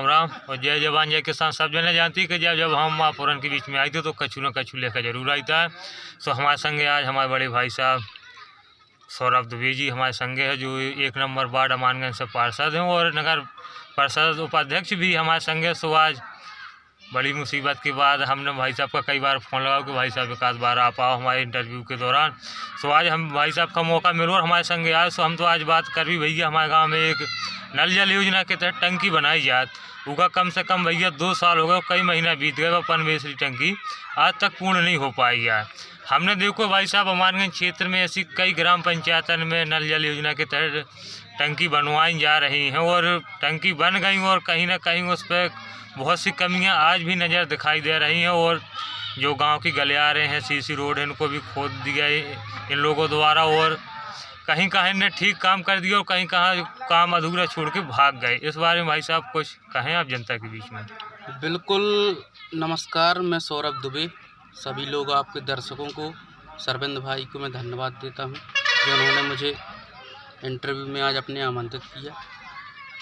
राम और जय जवान जय किसान। सब जने जानती कि जब हम महापुरन के बीच में आई थी तो कछु न कछु लेकर जरूर आई था। तो हमारे संगे आज हमारे बड़े भाई साहब सौरभ दुबे जी हमारे संगे है, जो 1 नंबर वार्ड अमानगंज से पार्षद हैं और नगर परिषद उपाध्यक्ष भी हमारे संगे। सो आज बड़ी मुसीबत के बाद हमने भाई साहब का कई बार फ़ोन लगाओ कि भाई साहब एकाध बार आ पाओ हमारे इंटरव्यू के दौरान। सो आज हम भाई साहब का मौका मिलो और हमारे संगे आए। सो हम तो आज बात कर भी भैया हमारे गांव में एक नल जल योजना के तहत टंकी बनाई जात, उसका कम से कम भैया 2 साल हो गए, कई महीना बीत गए, वह पनवेसरी टंकी आज तक पूर्ण नहीं हो पाई है। हमने देखो भाई साहब अमानगंज क्षेत्र में ऐसी कई ग्राम पंचायतन में नल जल योजना के तहत टंकी बनवाई जा रही हैं और टंकी बन गई और कहीं ना कहीं उस पर बहुत सी कमियां आज भी नज़र दिखाई दे रही हैं। और जो गांव की गलियारे हैं, सीसी रोड, इनको भी खोद दिया इन लोगों द्वारा और कहीं कहीं ने ठीक काम कर दिया और कहीं कहाँ काम अधूरा छोड़ के भाग गए। इस बारे में भाई साहब कुछ कहें आप जनता के बीच में। बिल्कुल नमस्कार, मैं सौरभ दुबे। सभी लोग आपके दर्शकों को, सरविंद भाई को मैं धन्यवाद देता हूं जो उन्होंने मुझे इंटरव्यू में आज अपने आमंत्रित किया।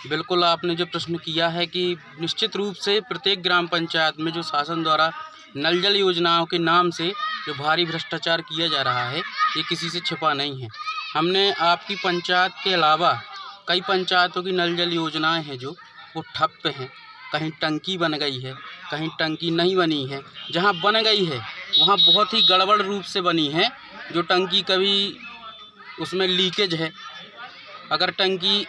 बिल्कुल आपने जो प्रश्न किया है कि निश्चित रूप से प्रत्येक ग्राम पंचायत में जो शासन द्वारा नल जल योजनाओं के नाम से जो भारी भ्रष्टाचार किया जा रहा है, ये किसी से छिपा नहीं है। हमने आपकी पंचायत के अलावा कई पंचायतों की नल जल योजनाएं हैं जो वो ठप्प हैं। कहीं टंकी बन गई है, कहीं टंकी नहीं बनी है। जहां बन गई है वहां बहुत ही गड़बड़ रूप से बनी है। जो टंकी कभी उसमें लीकेज है, अगर टंकी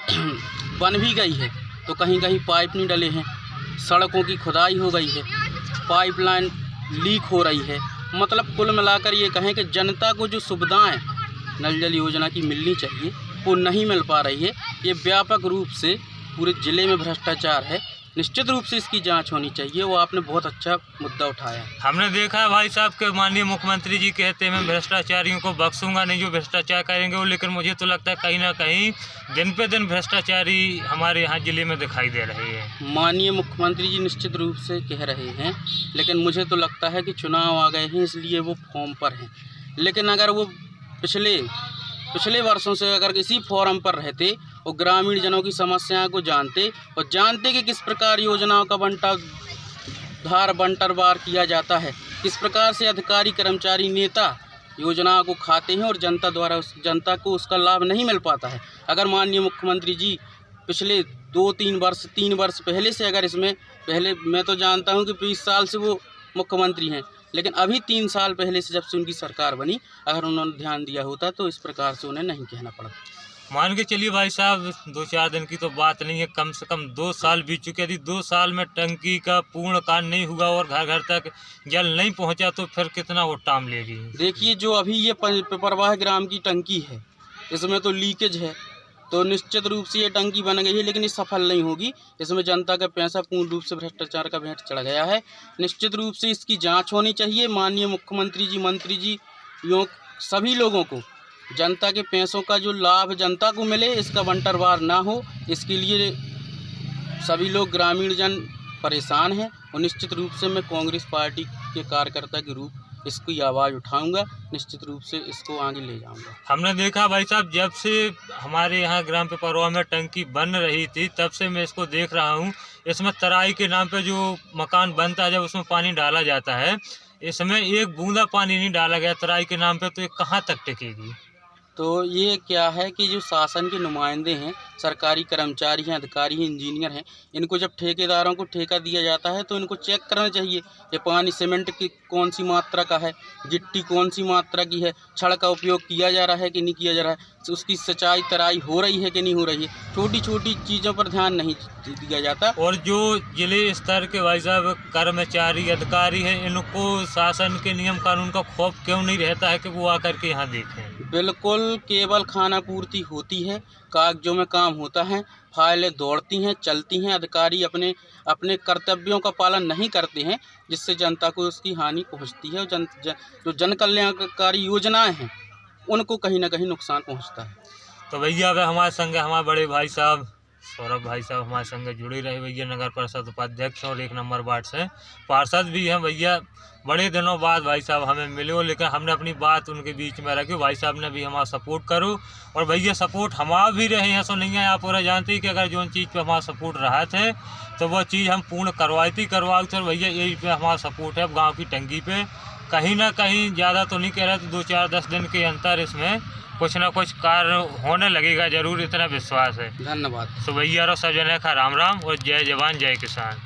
बन भी गई है तो कहीं कहीं पाइप नहीं डले हैं, सड़कों की खुदाई हो गई है, पाइपलाइन लीक हो रही है। मतलब कुल मिलाकर ये कहें कि जनता को जो सुविधाएं नल जल योजना की मिलनी चाहिए वो नहीं मिल पा रही है। ये व्यापक रूप से पूरे ज़िले में भ्रष्टाचार है। निश्चित रूप से इसकी जांच होनी चाहिए। वो आपने बहुत अच्छा मुद्दा उठाया। हमने देखा है भाई साहब के माननीय मुख्यमंत्री जी कहते हैं मैं भ्रष्टाचारियों को बख्शूंगा नहीं जो भ्रष्टाचार करेंगे वो, लेकिन मुझे तो लगता है कहीं ना कहीं दिन पे दिन भ्रष्टाचारी हमारे यहाँ ज़िले में दिखाई दे रहे हैं। माननीय मुख्यमंत्री जी निश्चित रूप से कह रहे हैं, लेकिन मुझे तो लगता है कि चुनाव आ गए हैं इसलिए वो फॉर्म पर हैं। लेकिन अगर वो पिछले वर्षों से अगर इसी फॉर्म पर रहते और ग्रामीण जनों की समस्याओं को जानते और जानते कि किस प्रकार योजनाओं का बंटवार किया जाता है, किस प्रकार से अधिकारी कर्मचारी नेता योजनाओं को खाते हैं और जनता को उसका लाभ नहीं मिल पाता है। अगर माननीय मुख्यमंत्री जी पिछले 3 वर्ष पहले से अगर इसमें पहले, मैं तो जानता हूं कि 20 साल से वो मुख्यमंत्री हैं, लेकिन अभी 3 साल पहले से जब से उनकी सरकार बनी, अगर उन्होंने ध्यान दिया होता तो इस प्रकार से उन्हें नहीं कहना पड़ता। मान के चलिए भाई साहब 2-4 दिन की तो बात नहीं है, कम से कम 2 साल बीत चुके। यदि 2 साल में टंकी का पूर्ण कार्य नहीं हुआ और घर घर तक जल नहीं पहुंचा तो फिर कितना वो टाइम लेगी। देखिए, जो अभी ये प्रवाह ग्राम की टंकी है इसमें तो लीकेज है, तो निश्चित रूप से ये टंकी बन गई है लेकिन ये सफल नहीं होगी। इसमें जनता का पैसा पूर्ण रूप से भ्रष्टाचार का भेंट चढ़ गया है। निश्चित रूप से इसकी जांच होनी चाहिए। माननीय मुख्यमंत्री जी, मंत्री जी, सभी लोगों को जनता के पैसों का जो लाभ जनता को मिले, इसका बंटवार ना हो, इसके लिए सभी लोग ग्रामीण जन परेशान हैं। और निश्चित रूप से मैं कांग्रेस पार्टी के कार्यकर्ता के रूप इसकी आवाज़ उठाऊंगा, निश्चित रूप से इसको आगे ले जाऊंगा। हमने देखा भाई साहब जब से हमारे यहाँ ग्राम पिपरवा में टंकी बन रही थी तब से मैं इसको देख रहा हूँ। इसमें तराई के नाम पे जो मकान बनता है, जब उसमें पानी डाला जाता है, इसमें एक बूंदा पानी नहीं डाला गया तराई के नाम पे, तो ये कहाँ तक टिकेगी। तो ये क्या है कि जो शासन के नुमाइंदे हैं, सरकारी कर्मचारी हैं, अधिकारी हैं, इंजीनियर हैं, इनको जब ठेकेदारों को ठेका दिया जाता है तो इनको चेक करना चाहिए कि पानी सीमेंट की कौन सी मात्रा का है, गिट्टी कौन सी मात्रा की है, छड़ का उपयोग किया जा रहा है कि नहीं किया जा रहा है, उसकी सिंचाई तराई हो रही है कि नहीं हो रही है। छोटी छोटी चीज़ों पर ध्यान नहीं दिया जाता। और जो जिले स्तर के भाई साहब कर्मचारी अधिकारी हैं, इनको शासन के नियम कानून का खौफ क्यों नहीं रहता है कि वो आकर के यहाँ देखें। बिल्कुल, केवल खाना पूर्ति होती है, कागजों में काम होता है, फाइलें दौड़ती हैं, चलती हैं। अधिकारी अपने कर्तव्यों का पालन नहीं करते हैं, जिससे जनता को उसकी हानि पहुंचती है। और जो जन कल्याणकारी योजनाएं हैं उनको कहीं ना कहीं नुकसान पहुंचता है। तो भैया अब हमारे संग हमारे बड़े भाई साहब सौरभ भाई साहब हमारे संग जुड़े रहे भैया, नगर परिषद उपाध्यक्ष और 1 नंबर वार्ड से पार्षद भी हैं भैया। बड़े दिनों बाद भाई साहब हमें मिले हो, लेकिन हमने अपनी बात उनके बीच में रखी। भाई साहब ने भी हमारा सपोर्ट करो और भैया सपोर्ट हमारा भी रहे हैं। सो नहीं है आप पूरा जानते ही कि अगर जो चीज़ पे हमारा सपोर्ट रहा थे तो वो चीज़ हम पूर्ण करवाते भैया। यही पे हमारा सपोर्ट है। अब गाँव की टंकी पे कहीं ना कहीं ज़्यादा तो नहीं कह रहे, तो 2-4-10 दिन के अंतर इसमें कुछ ना कुछ कार्य होने लगेगा जरूर, इतना विश्वास है। धन्यवाद। सो भैया सब जने का राम राम और जय जवान जय किसान।